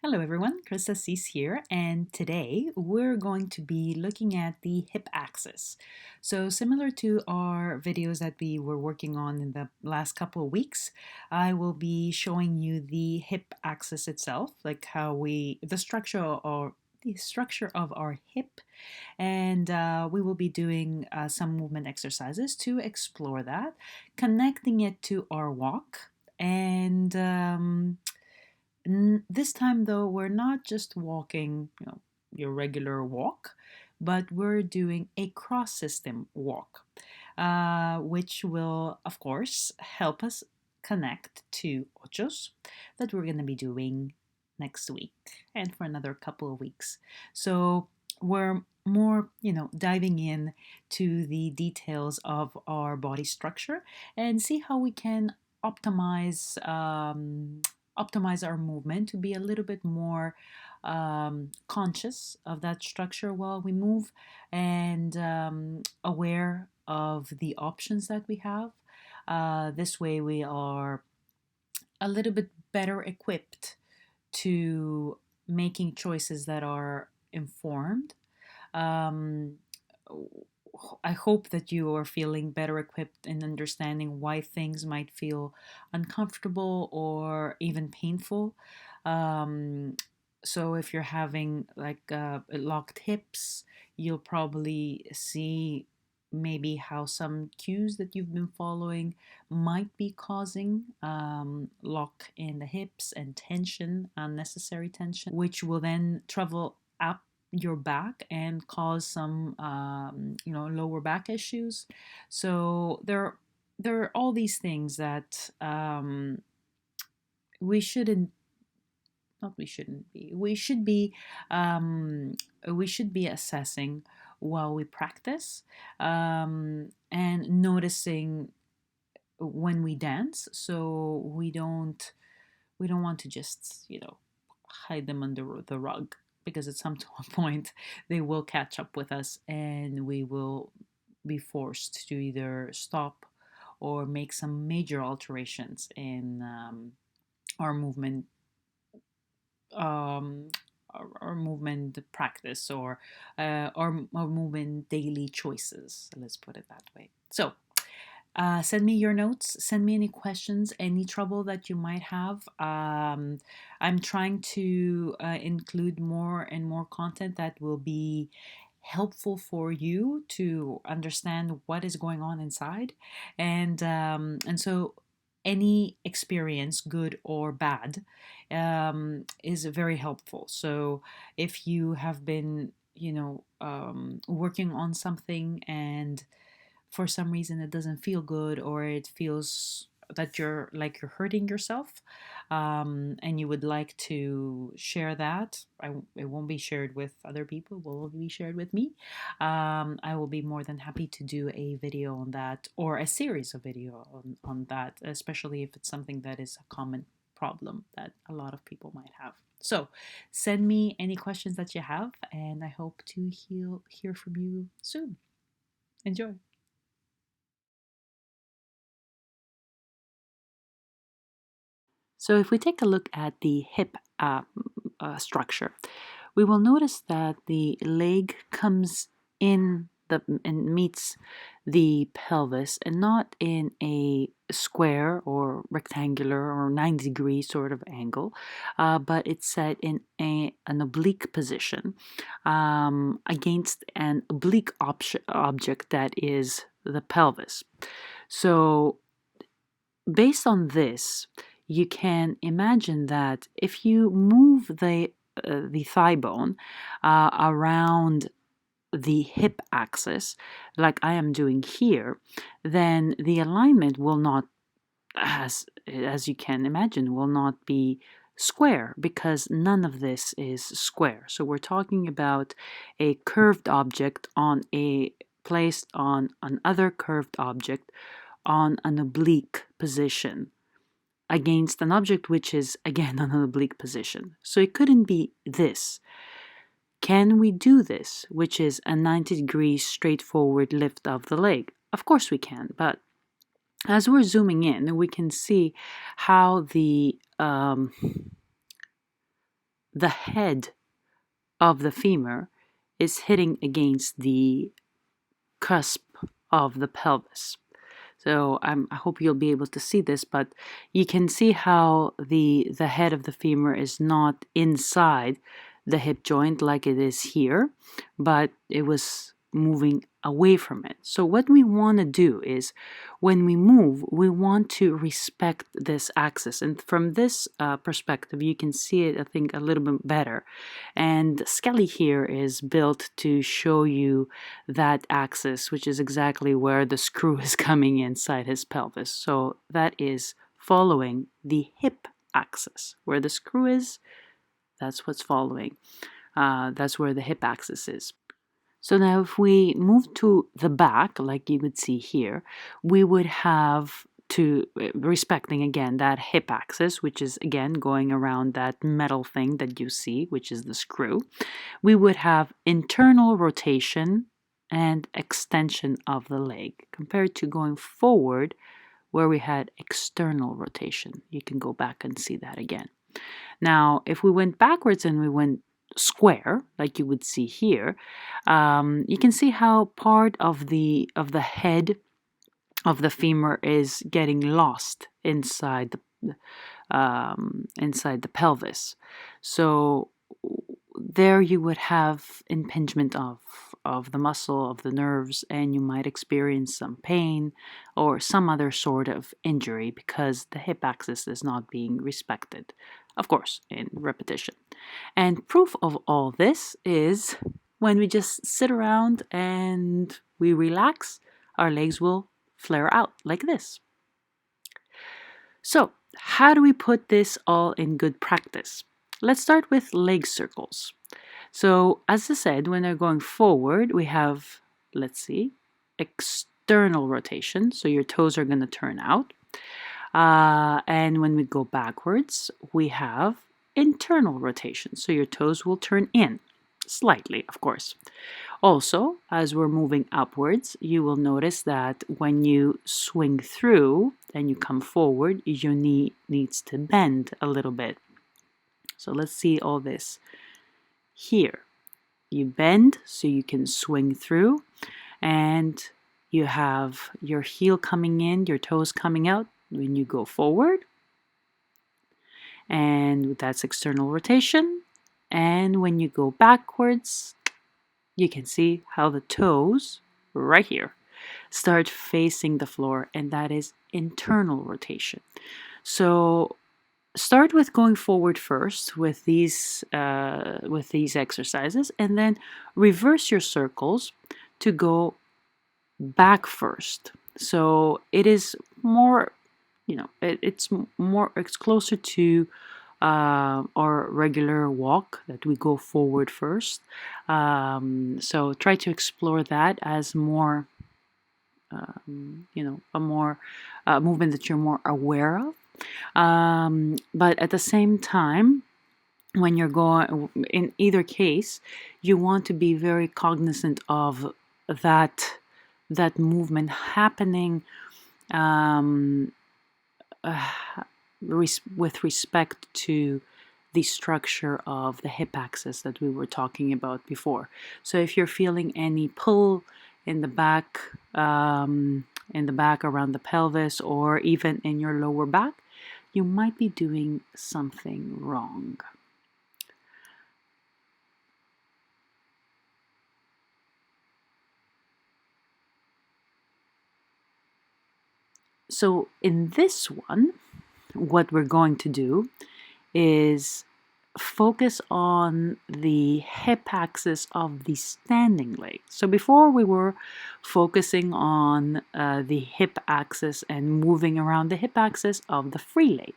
Hello everyone, Chrisa here, and today we're going to be looking at the hip axis. So similar to our videos that we were working on in the last couple of weeks, I will be showing you the hip axis itself, like the structure of our hip, and we will be doing some movement exercises to explore that, connecting it to our walk, and this time, though, we're not just walking, your regular walk, but we're doing a cross system walk, which will, of course, help us connect to ochos that we're going to be doing next week and for another couple of weeks. So we're more, diving in to the details of our body structure and see how we can optimize optimize our movement to be a little bit more conscious of that structure while we move and aware of the options that we have. This way, we are a little bit better equipped to making choices that are informed. Um, I hope that you are feeling better equipped in understanding why things might feel uncomfortable or even painful. Um, so, if you're having like locked hips, you'll probably see maybe how some cues that you've been following might be causing lock in the hips and tension, unnecessary tension, which will then travel up your back and cause some lower back issues. So there are all these things that we shouldn't not we shouldn't be um, we should be assessing while we practice, and noticing when we dance, so we don't want to just hide them under the rug, because at some point they will catch up with us and we will be forced to either stop or make some major alterations in our movement um, our movement practice, or our movement daily choices, let's put it that way. So send me your notes, send me any questions, any trouble that you might have. I'm trying to include more and more content that will be helpful for you to understand what is going on inside. And so any experience, good or bad, is very helpful. So if you have been, working on something and for some reason it doesn't feel good, or it feels that you're hurting yourself, and you would like to share that, it won't be shared with other people, it will be shared with me. I will be more than happy to do a video on that, or a series of video on that, especially if it's something that is a common problem that a lot of people might have. So send me any questions that you have, and I hope to hear from you soon. Enjoy. So if we take a look at the hip structure, we will notice that the leg comes in and meets the pelvis, and not in a square or rectangular or 90-degree sort of angle, but it's set in an oblique position, against an oblique object that is the pelvis. So based on this, you can imagine that if you move the thigh bone around the hip axis, like I am doing here, then the alignment will not, as you can imagine, will not be square, because none of this is square. So we're talking about a curved object placed on another curved object on an oblique position against an object which is again on an oblique position. So it couldn't be this. Can we do this, which is a 90-degree straightforward lift of the leg? Of course we can, but as we're zooming in, we can see how the head of the femur is hitting against the cusp of the pelvis. So I hope you'll be able to see this, but you can see how the head of the femur is not inside the hip joint like it is here, but it was moving away from it. So what we want to do is when we move, we want to respect this axis. And from this perspective, you can see it, I think, a little bit better. And Skelly here is built to show you that axis, which is exactly where the screw is coming inside his pelvis. So that is following the hip axis. Where the screw is, that's what's following. That's where the hip axis is. So now if we move to the back, like you would see here, we would have to, respecting again that hip axis, which is again going around that metal thing that you see, which is the screw, we would have internal rotation and extension of the leg compared to going forward where we had external rotation. You can go back and see that again. Now, if we went backwards and we went square, like you would see here, you can see how part of the head of the femur is getting lost inside the pelvis. So there you would have impingement of the muscle, of the nerves, and you might experience some pain or some other sort of injury because the hip axis is not being respected, of course, in repetition. And proof of all this is when we just sit around and we relax, our legs will flare out like this. So, how do we put this all in good practice? Let's start with leg circles. So, as I said, when they're going forward, we have, let's see, external rotation. So your toes are going to turn out. And when we go backwards, we have internal rotation. So your toes will turn in, slightly, of course. Also, as we're moving upwards, you will notice that when you swing through and you come forward, your knee needs to bend a little bit. So let's see all this here. You bend so you can swing through, and you have your heel coming in, your toes coming out when you go forward. And that's external rotation. And when you go backwards, you can see how the toes, right here, start facing the floor, and that is internal rotation. So start with going forward first with these exercises, and then reverse your circles to go back first. So it is more, it's closer to our regular walk that we go forward first. So try to explore that as more, a more movement that you're more aware of. But at the same time, when you're going, in either case, you want to be very cognizant of that movement happening with respect to the structure of the hip axis that we were talking about before. So if you're feeling any pull in the back around the pelvis, or even in your lower back, you might be doing something wrong. So in this one, what we're going to do is focus on the hip axis of the standing leg. So before we were focusing on the hip axis and moving around the hip axis of the free leg.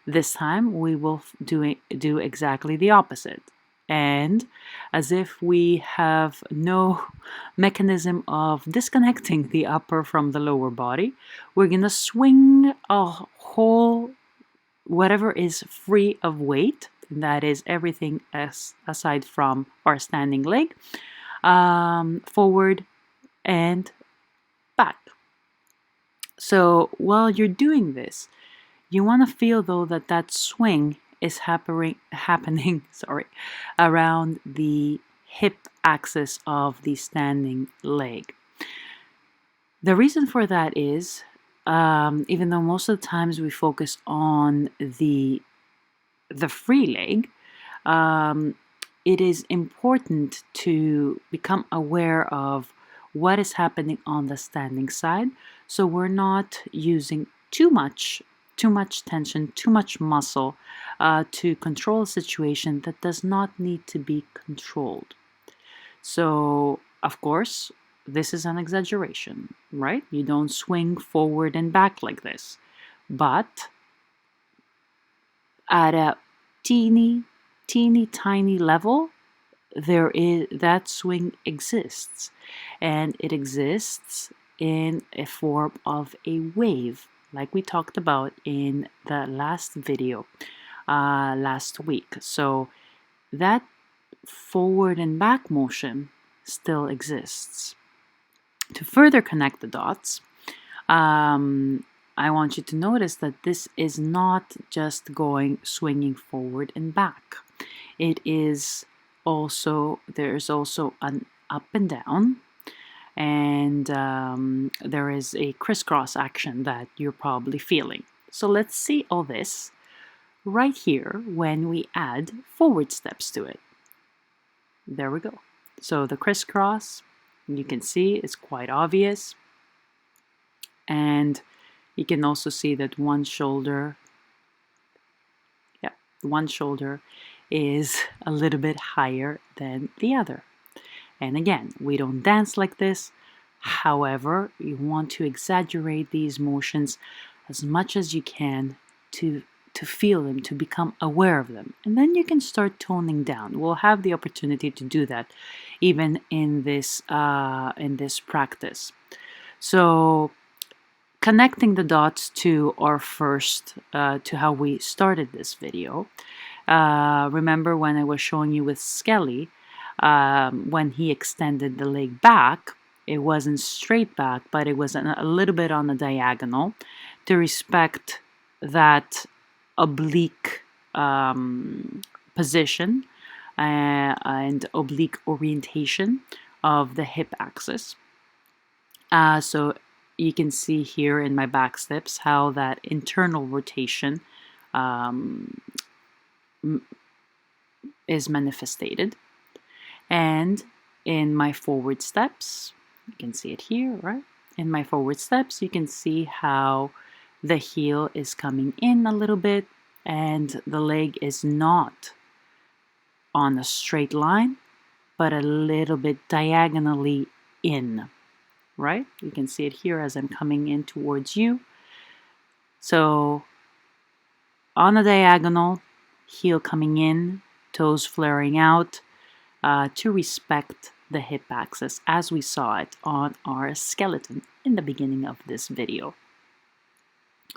This time we will do exactly the opposite. And as if we have no mechanism of disconnecting the upper from the lower body, we're going to swing a whole, whatever is free of weight, that is everything aside from our standing leg, forward and back. So while you're doing this, you want to feel though that swing is happening sorry, around the hip axis of the standing leg. The reason for that is, even though most of the times we focus on the free leg, it is important to become aware of what is happening on the standing side, so we're not using too much tension, too much muscle to control a situation that does not need to be controlled. So, of course, this is an exaggeration, right? You don't swing forward and back like this. But at a teeny tiny level, there is that swing exists, and it exists in a form of a wave, like we talked about in the last video last week. So that forward and back motion still exists. To further connect the dots, I want you to notice that this is not just swinging forward and back. It is also, there's also an up and down, and there is a crisscross action that you're probably feeling. So let's see all this right here when we add forward steps to it. There we go. So the crisscross, you can see it's quite obvious. And you can also see that one shoulder is a little bit higher than the other. And again, we don't dance like this. However, you want to exaggerate these motions as much as you can to feel them, to become aware of them. And then you can start toning down. We'll have the opportunity to do that even in this practice. So connecting the dots to our first, to how we started this video. Remember when I was showing you with Skelly, when he extended the leg back, it wasn't straight back, but it was a little bit on the diagonal to respect that oblique position and oblique orientation of the hip axis. So you can see here in my back steps how that internal rotation is manifested. And in my forward steps, you can see it here, right? In my forward steps, you can see how the heel is coming in a little bit and the leg is not on a straight line, but a little bit diagonally in, right? You can see it here as I'm coming in towards you. So on a diagonal, heel coming in, toes flaring out, to respect the hip axis as we saw it on our skeleton in the beginning of this video.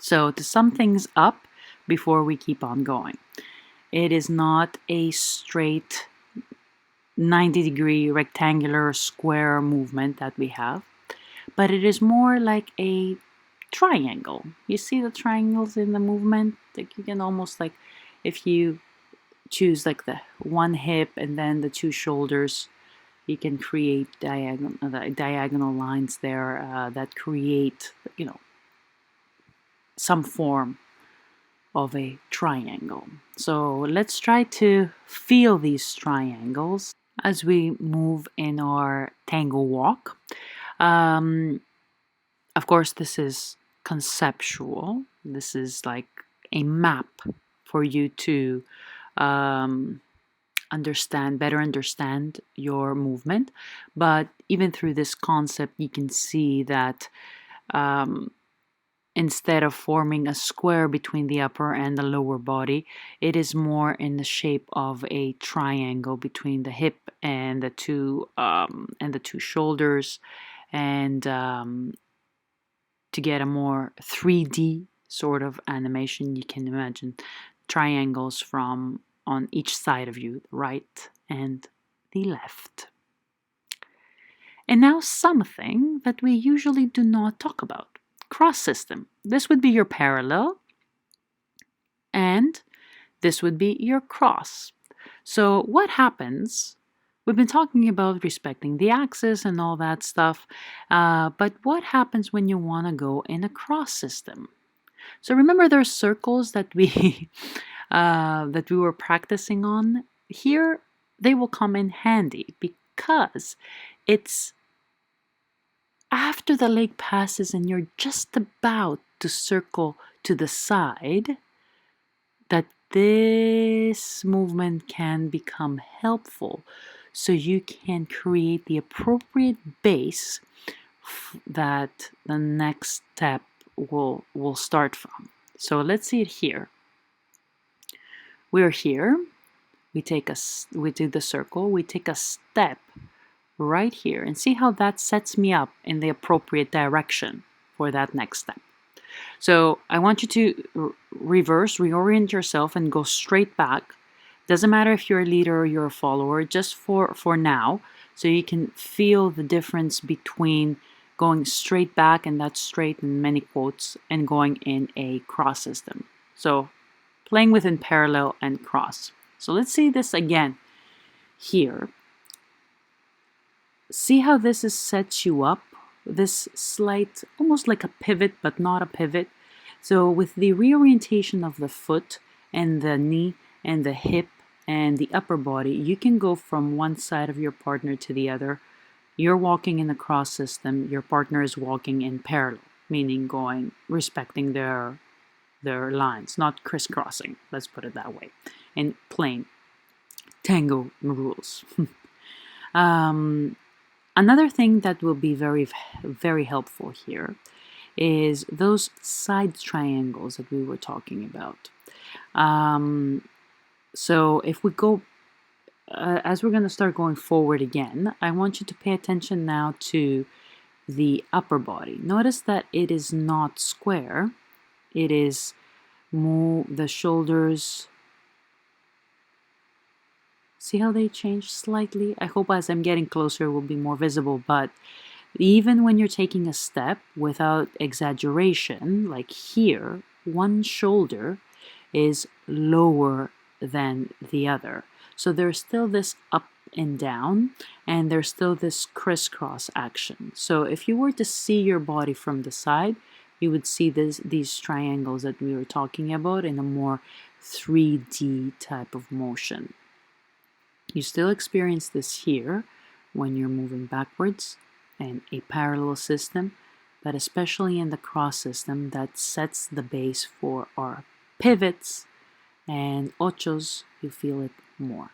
So to sum things up before we keep on going, it is not a straight 90-degree rectangular square movement that we have, but it is more like a triangle. You see the triangles in the movement? Like you can almost, like, if you choose like the one hip and then the two shoulders, you can create diagonal lines there that create, you know, some form of a triangle. So let's try to feel these triangles as we move in our tango walk. Of course, this is conceptual. This is like a map for you to better understand your movement. But even through this concept, you can see that instead of forming a square between the upper and the lower body, it is more in the shape of a triangle between the hip and the two shoulders, and to get a more 3D sort of animation, you can imagine triangles from on each side of you, the right and the left. And now something that we usually do not talk about. Cross system. This would be your parallel, and This would be your cross. So what happens? We've been talking about respecting the axis and all that stuff, but what happens when you want to go in a cross system? So remember those circles that we that we were practicing on? Here, they will come in handy because it's after the leg passes and you're just about to circle to the side that this movement can become helpful, so you can create the appropriate base that the next step will start from. So let's see it here. We're here. We do the circle. We take a step right here and see how that sets me up in the appropriate direction for that next step. So I want you to reorient yourself and go straight back. Doesn't matter if you're a leader or you're a follower, just for now, so you can feel the difference between going straight back, and that's straight in many quotes, and going in a cross system. So playing within parallel and cross. So let's see this again here. See how this sets you up? This slight, almost like a pivot, but not a pivot. So with the reorientation of the foot and the knee and the hip and the upper body, you can go from one side of your partner to the other. You're walking in the cross system, your partner is walking in parallel, meaning respecting their lines, not crisscrossing, let's put it that way, and plain tango rules. Another thing that will be very, very helpful here is those side triangles that we were talking about. So if we go, as we're going to start going forward again, I want you to pay attention now to the upper body. Notice that it is not square. It is move the shoulders. See how they change slightly? I hope as I'm getting closer it will be more visible, but even when you're taking a step without exaggeration, like here, one shoulder is lower than the other. So there's still this up and down, and there's still this crisscross action. So if you were to see your body from the side, you would see these triangles that we were talking about in a more 3D type of motion. You still experience this here when you're moving backwards and a parallel system, but especially in the cross system that sets the base for our pivots and ochos, you feel it more.